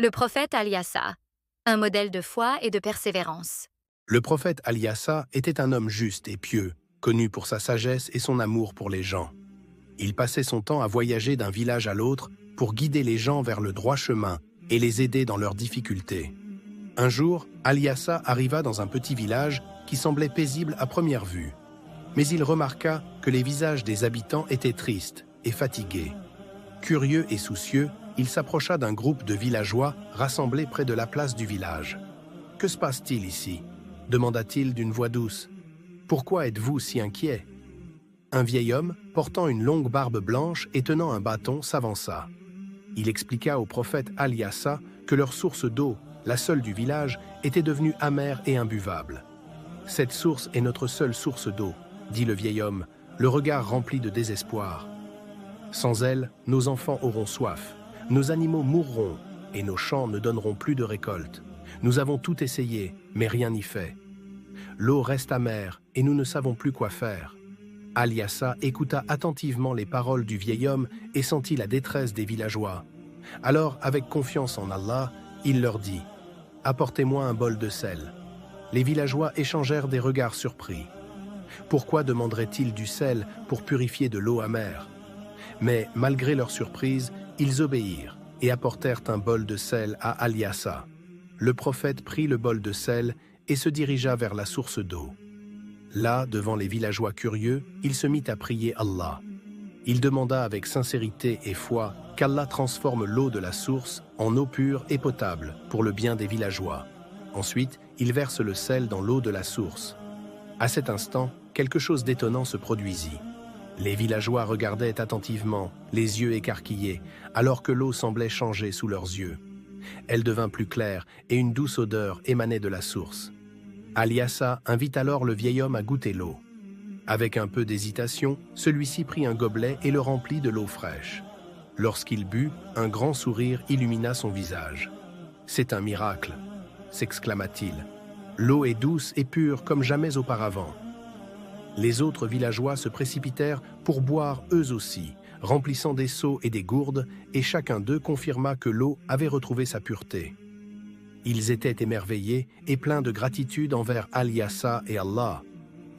Le prophète Alyassa, un modèle de foi et de persévérance. Le prophète Alyassa était un homme juste et pieux, connu pour sa sagesse et son amour pour les gens. Il passait son temps à voyager d'un village à l'autre pour guider les gens vers le droit chemin et les aider dans leurs difficultés. Un jour, Alyassa arriva dans un petit village qui semblait paisible à première vue. Mais il remarqua que les visages des habitants étaient tristes et fatigués. Curieux et soucieux, il s'approcha d'un groupe de villageois rassemblés près de la place du village. « Que se passe-t-il ici » demanda-t-il d'une voix douce. « Pourquoi êtes-vous si inquiet » Un vieil homme, portant une longue barbe blanche et tenant un bâton, s'avança. Il expliqua au prophète Alyassa que leur source d'eau, la seule du village, était devenue amère et imbuvable. « Cette source est notre seule source d'eau » dit le vieil homme, le regard rempli de désespoir. « Sans elle, nos enfants auront soif, nos animaux mourront et nos champs ne donneront plus de récolte. Nous avons tout essayé, mais rien n'y fait. L'eau reste amère et nous ne savons plus quoi faire. » Alyassa écouta attentivement les paroles du vieil homme et sentit la détresse des villageois. Alors, avec confiance en Allah, il leur dit « Apportez-moi un bol de sel. » Les villageois échangèrent des regards surpris. Pourquoi demanderait-il du sel pour purifier de l'eau amère? Mais malgré leur surprise, ils obéirent et apportèrent un bol de sel à Alyassa. Le prophète prit le bol de sel et se dirigea vers la source d'eau. Là, devant les villageois curieux, il se mit à prier Allah. Il demanda avec sincérité et foi qu'Allah transforme l'eau de la source en eau pure et potable pour le bien des villageois. Ensuite, il verse le sel dans l'eau de la source. À cet instant, quelque chose d'étonnant se produisit. Les villageois regardaient attentivement, les yeux écarquillés, alors que l'eau semblait changer sous leurs yeux. Elle devint plus claire et une douce odeur émanait de la source. Alyassa invite alors le vieil homme à goûter l'eau. Avec un peu d'hésitation, celui-ci prit un gobelet et le remplit de l'eau fraîche. Lorsqu'il but, un grand sourire illumina son visage. « C'est un miracle !» s'exclama-t-il. « L'eau est douce et pure comme jamais auparavant. » Les autres villageois se précipitèrent pour boire eux aussi, remplissant des seaux et des gourdes, et chacun d'eux confirma que l'eau avait retrouvé sa pureté. Ils étaient émerveillés et pleins de gratitude envers Alyassa et Allah.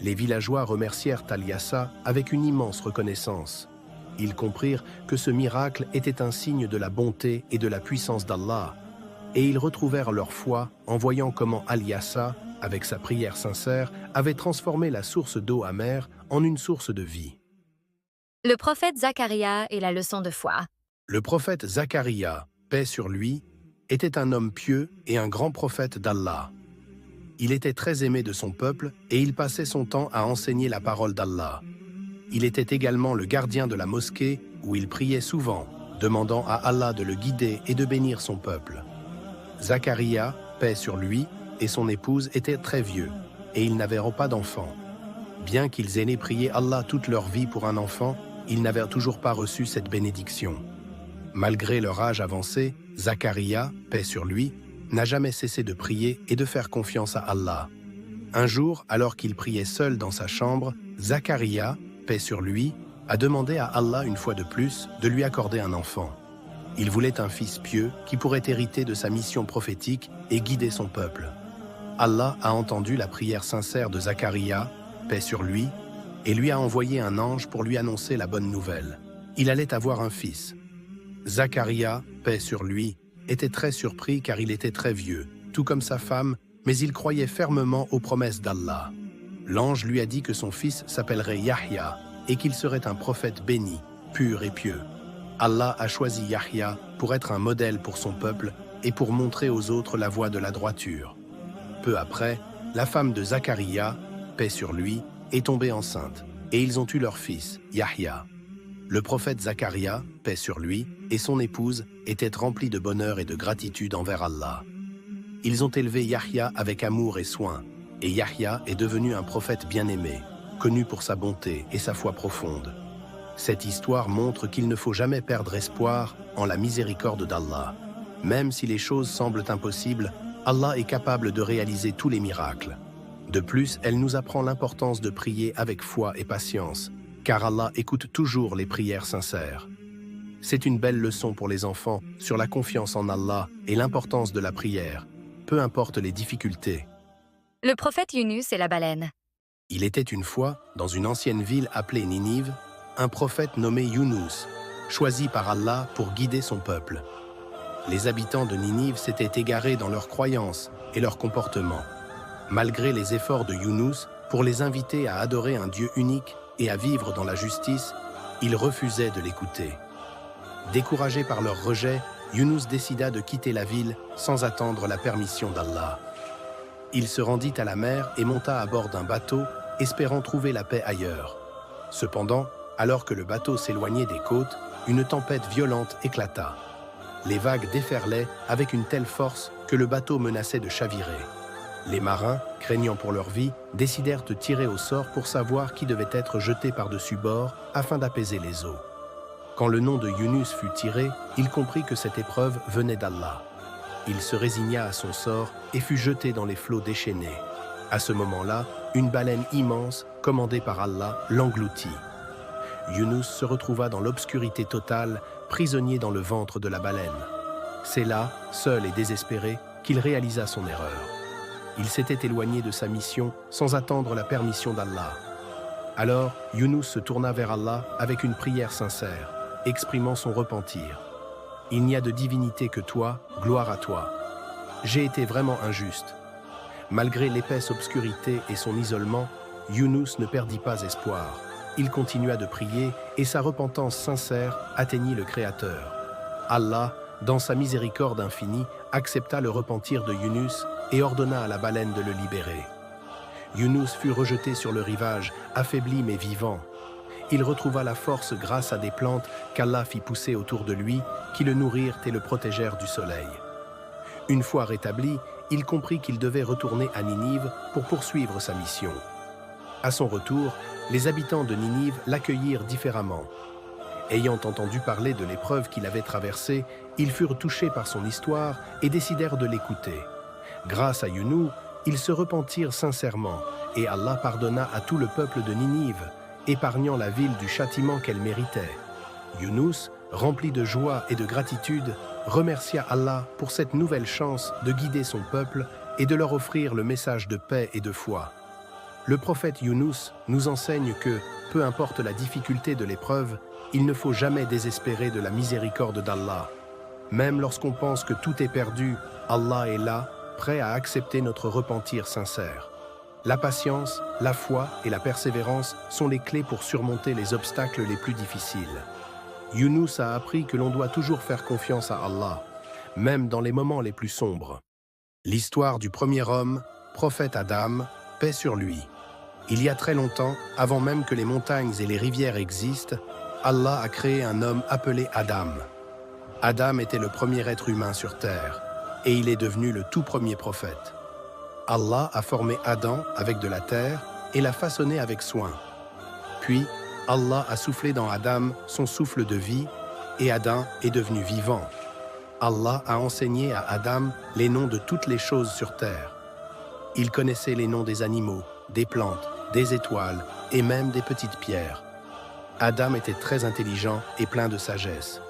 Les villageois remercièrent Alyassa avec une immense reconnaissance. Ils comprirent que ce miracle était un signe de la bonté et de la puissance d'Allah, et ils retrouvèrent leur foi en voyant comment Alyassa, avec sa prière sincère, avait transformé la source d'eau amère en une source de vie. Le prophète Zacharia et la leçon de foi. Le prophète Zacharia, paix sur lui, était un homme pieux et un grand prophète d'Allah. Il était très aimé de son peuple et il passait son temps à enseigner la parole d'Allah. Il était également le gardien de la mosquée où il priait souvent, demandant à Allah de le guider et de bénir son peuple. Zacharia, paix sur lui, et son épouse étaient très vieux et ils n'avaient pas d'enfants. Bien qu'ils aient prié Allah toute leur vie pour un enfant, ils n'avaient toujours pas reçu cette bénédiction. Malgré leur âge avancé, Zacharia, paix sur lui, n'a jamais cessé de prier et de faire confiance à Allah. Un jour, alors qu'il priait seul dans sa chambre, Zacharia, paix sur lui, a demandé à Allah une fois de plus de lui accorder un enfant. Il voulait un fils pieux qui pourrait hériter de sa mission prophétique et guider son peuple. Allah a entendu la prière sincère de Zacharia, paix sur lui, et lui a envoyé un ange pour lui annoncer la bonne nouvelle. Il allait avoir un fils. Zacharia, paix sur lui, était très surpris car il était très vieux, tout comme sa femme, mais il croyait fermement aux promesses d'Allah. L'ange lui a dit que son fils s'appellerait Yahya et qu'il serait un prophète béni, pur et pieux. Allah a choisi Yahya pour être un modèle pour son peuple et pour montrer aux autres la voie de la droiture. Peu après, la femme de Zacharia, paix sur lui, est tombée enceinte et ils ont eu leur fils, Yahya. Le prophète Zacharia, paix sur lui, et son épouse étaient remplis de bonheur et de gratitude envers Allah. Ils ont élevé Yahya avec amour et soin, et Yahya est devenu un prophète bien-aimé, connu pour sa bonté et sa foi profonde. Cette histoire montre qu'il ne faut jamais perdre espoir en la miséricorde d'Allah. Même si les choses semblent impossibles, Allah est capable de réaliser tous les miracles. De plus, elle nous apprend l'importance de prier avec foi et patience, car Allah écoute toujours les prières sincères. C'est une belle leçon pour les enfants sur la confiance en Allah et l'importance de la prière, peu importe les difficultés. Le prophète Yunus et la baleine. Il était une fois, dans une ancienne ville appelée Ninive, un prophète nommé Yunus, choisi par Allah pour guider son peuple. Les habitants de Ninive s'étaient égarés dans leurs croyances et leur comportement. Malgré les efforts de Yunus pour les inviter à adorer un Dieu unique et à vivre dans la justice, ils refusaient de l'écouter. Découragé par leur rejet, Yunus décida de quitter la ville sans attendre la permission d'Allah. Il se rendit à la mer et monta à bord d'un bateau, espérant trouver la paix ailleurs. Cependant, alors que le bateau s'éloignait des côtes, une tempête violente éclata. Les vagues déferlaient avec une telle force que le bateau menaçait de chavirer. Les marins, craignant pour leur vie, décidèrent de tirer au sort pour savoir qui devait être jeté par-dessus bord afin d'apaiser les eaux. Quand le nom de Yunus fut tiré, il comprit que cette épreuve venait d'Allah. Il se résigna à son sort et fut jeté dans les flots déchaînés. À ce moment-là, une baleine immense, commandée par Allah, l'engloutit. Yunus se retrouva dans l'obscurité totale, prisonnier dans le ventre de la baleine. C'est là, seul et désespéré, qu'il réalisa son erreur. Il s'était éloigné de sa mission sans attendre la permission d'Allah. Alors, Yunus se tourna vers Allah avec une prière sincère, exprimant son repentir. « Il n'y a de divinité que toi, gloire à toi. J'ai été vraiment injuste. » Malgré l'épaisse obscurité et son isolement, Yunus ne perdit pas espoir. Il continua de prier et sa repentance sincère atteignit le Créateur. Allah, dans sa miséricorde infinie, accepta le repentir de Yunus et ordonna à la baleine de le libérer. Yunus fut rejeté sur le rivage, affaibli mais vivant. Il retrouva la force grâce à des plantes qu'Allah fit pousser autour de lui, qui le nourrirent et le protégèrent du soleil. Une fois rétabli, il comprit qu'il devait retourner à Ninive pour poursuivre sa mission. À son retour, les habitants de Ninive l'accueillirent différemment. Ayant entendu parler de l'épreuve qu'il avait traversée, ils furent touchés par son histoire et décidèrent de l'écouter. Grâce à Yunus, ils se repentirent sincèrement et Allah pardonna à tout le peuple de Ninive, épargnant la ville du châtiment qu'elle méritait. Yunus, rempli de joie et de gratitude, remercia Allah pour cette nouvelle chance de guider son peuple et de leur offrir le message de paix et de foi. Le prophète Yunus nous enseigne que, peu importe la difficulté de l'épreuve, il ne faut jamais désespérer de la miséricorde d'Allah. Même lorsqu'on pense que tout est perdu, Allah est là, prêt à accepter notre repentir sincère. La patience, la foi et la persévérance sont les clés pour surmonter les obstacles les plus difficiles. Yunus a appris que l'on doit toujours faire confiance à Allah, même dans les moments les plus sombres. L'histoire du premier homme, prophète Adam, paix sur lui. Il y a très longtemps, avant même que les montagnes et les rivières existent, Allah a créé un homme appelé Adam. Adam était le premier être humain sur terre, et il est devenu le tout premier prophète. Allah a formé Adam avec de la terre et l'a façonné avec soin. Puis, Allah a soufflé dans Adam son souffle de vie, et Adam est devenu vivant. Allah a enseigné à Adam les noms de toutes les choses sur terre. Il connaissait les noms des animaux, des plantes, des étoiles et même des petites pierres. Adam était très intelligent et plein de sagesse.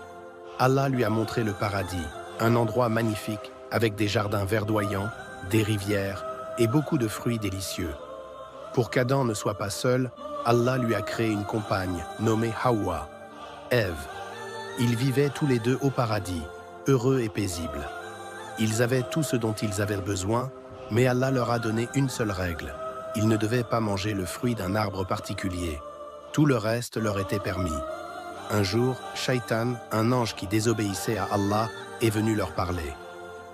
Allah lui a montré le paradis, un endroit magnifique avec des jardins verdoyants, des rivières et beaucoup de fruits délicieux. Pour qu'Adam ne soit pas seul, Allah lui a créé une compagne nommée Hawa, Ève. Ils vivaient tous les deux au paradis, heureux et paisibles. Ils avaient tout ce dont ils avaient besoin, mais Allah leur a donné une seule règle. Ils ne devaient pas manger le fruit d'un arbre particulier. Tout le reste leur était permis. Un jour, Shaitan, un ange qui désobéissait à Allah, est venu leur parler.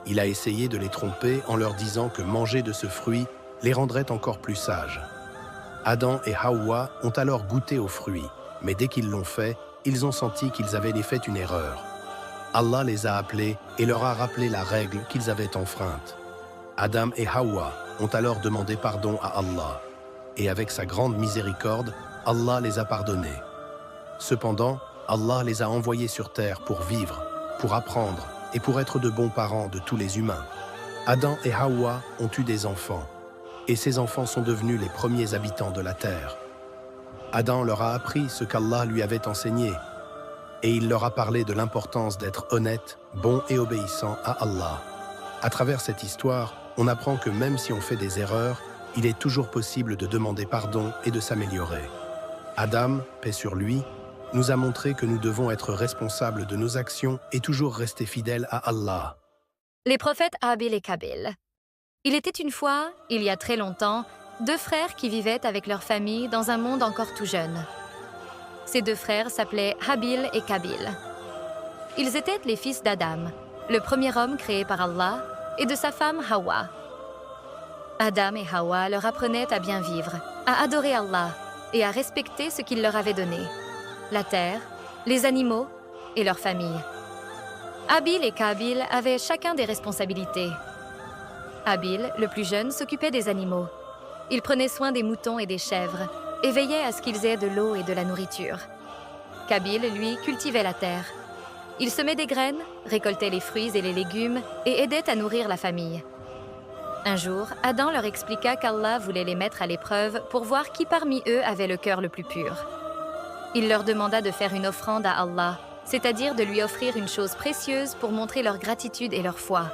Il a essayé de les tromper en leur disant que manger de ce fruit les rendrait encore plus sages. Adam et Hawa ont alors goûté au fruit, mais dès qu'ils l'ont fait, ils ont senti qu'ils avaient fait une erreur. Allah les a appelés et leur a rappelé la règle qu'ils avaient enfreinte. Adam et Hawa ont alors demandé pardon à Allah. Et avec sa grande miséricorde, Allah les a pardonnés. Cependant, Allah les a envoyés sur terre pour vivre, pour apprendre et pour être de bons parents de tous les humains. Adam et Hawa ont eu des enfants, et ces enfants sont devenus les premiers habitants de la terre. Adam leur a appris ce qu'Allah lui avait enseigné, et il leur a parlé de l'importance d'être honnête, bon et obéissant à Allah. À travers cette histoire, on apprend que même si on fait des erreurs, il est toujours possible de demander pardon et de s'améliorer. Adam, paix sur lui, nous a montré que nous devons être responsables de nos actions et toujours rester fidèles à Allah. Les prophètes Habil et Qabil. Il était une fois, il y a très longtemps, deux frères qui vivaient avec leur famille dans un monde encore tout jeune. Ces deux frères s'appelaient Habil et Qabil. Ils étaient les fils d'Adam, le premier homme créé par Allah, et de sa femme Hawa. Adam et Hawa leur apprenaient à bien vivre, à adorer Allah et à respecter ce qu'il leur avait donné, la terre, les animaux et leur famille. Habil et Qabil avaient chacun des responsabilités. Habil, le plus jeune, s'occupait des animaux. Il prenait soin des moutons et des chèvres et veillait à ce qu'ils aient de l'eau et de la nourriture. Qabil, lui, cultivait la terre. Il semait des graines, récoltait les fruits et les légumes et aidait à nourrir la famille. Un jour, Adam leur expliqua qu'Allah voulait les mettre à l'épreuve pour voir qui parmi eux avait le cœur le plus pur. Il leur demanda de faire une offrande à Allah, c'est-à-dire de lui offrir une chose précieuse pour montrer leur gratitude et leur foi.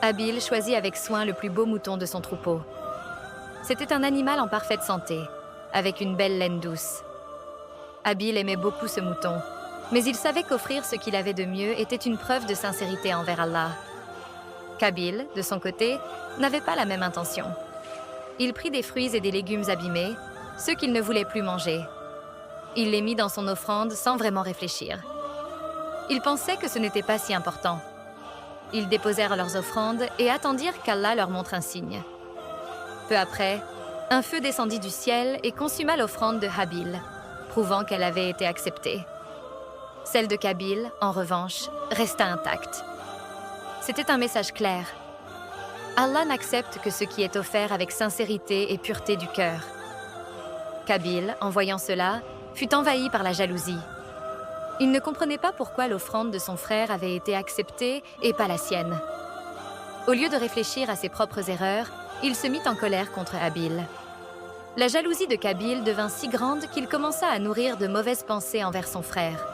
Habil choisit avec soin le plus beau mouton de son troupeau. C'était un animal en parfaite santé, avec une belle laine douce. Habil aimait beaucoup ce mouton, mais il savait qu'offrir ce qu'il avait de mieux était une preuve de sincérité envers Allah. Qabil, de son côté, n'avait pas la même intention. Il prit des fruits et des légumes abîmés, ceux qu'il ne voulait plus manger. Il les mit dans son offrande sans vraiment réfléchir. Ils pensaient que ce n'était pas si important. Ils déposèrent leurs offrandes et attendirent qu'Allah leur montre un signe. Peu après, un feu descendit du ciel et consuma l'offrande de Habil, prouvant qu'elle avait été acceptée. Celle de Qabil, en revanche, resta intacte. C'était un message clair. Allah n'accepte que ce qui est offert avec sincérité et pureté du cœur. Qabil, en voyant cela, fut envahi par la jalousie. Il ne comprenait pas pourquoi l'offrande de son frère avait été acceptée et pas la sienne. Au lieu de réfléchir à ses propres erreurs, il se mit en colère contre Habil. La jalousie de Qabil devint si grande qu'il commença à nourrir de mauvaises pensées envers son frère.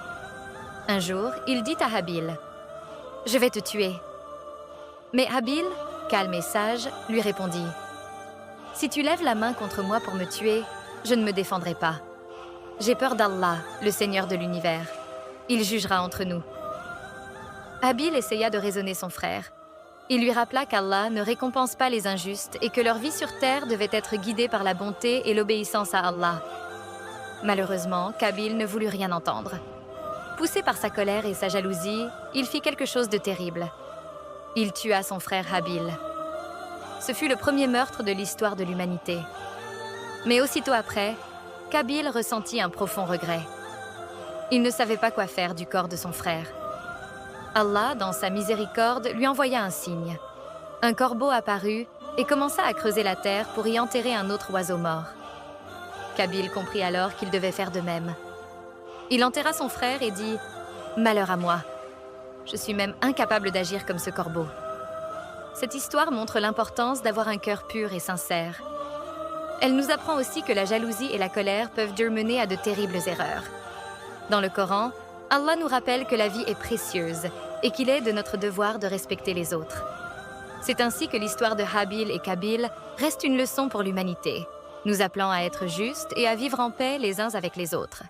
Un jour, il dit à Habil, « Je vais te tuer. » Mais Habil, calme et sage, lui répondit, « Si tu lèves la main contre moi pour me tuer, je ne me défendrai pas. J'ai peur d'Allah, le Seigneur de l'univers. Il jugera entre nous. » Habil essaya de raisonner son frère. Il lui rappela qu'Allah ne récompense pas les injustes et que leur vie sur terre devait être guidée par la bonté et l'obéissance à Allah. Malheureusement, Qabil ne voulut rien entendre. Poussé par sa colère et sa jalousie, il fit quelque chose de terrible. Il tua son frère Habil. Ce fut le premier meurtre de l'histoire de l'humanité. Mais aussitôt après, Qabil ressentit un profond regret. Il ne savait pas quoi faire du corps de son frère. Allah, dans sa miséricorde, lui envoya un signe. Un corbeau apparut et commença à creuser la terre pour y enterrer un autre oiseau mort. Qabil comprit alors qu'il devait faire de même. Il enterra son frère et dit « Malheur à moi. Je suis même incapable d'agir comme ce corbeau. » Cette histoire montre l'importance d'avoir un cœur pur et sincère. Elle nous apprend aussi que la jalousie et la colère peuvent mener à de terribles erreurs. Dans le Coran, Allah nous rappelle que la vie est précieuse et qu'il est de notre devoir de respecter les autres. C'est ainsi que l'histoire de Habil et Qabil reste une leçon pour l'humanité, nous appelant à être justes et à vivre en paix les uns avec les autres.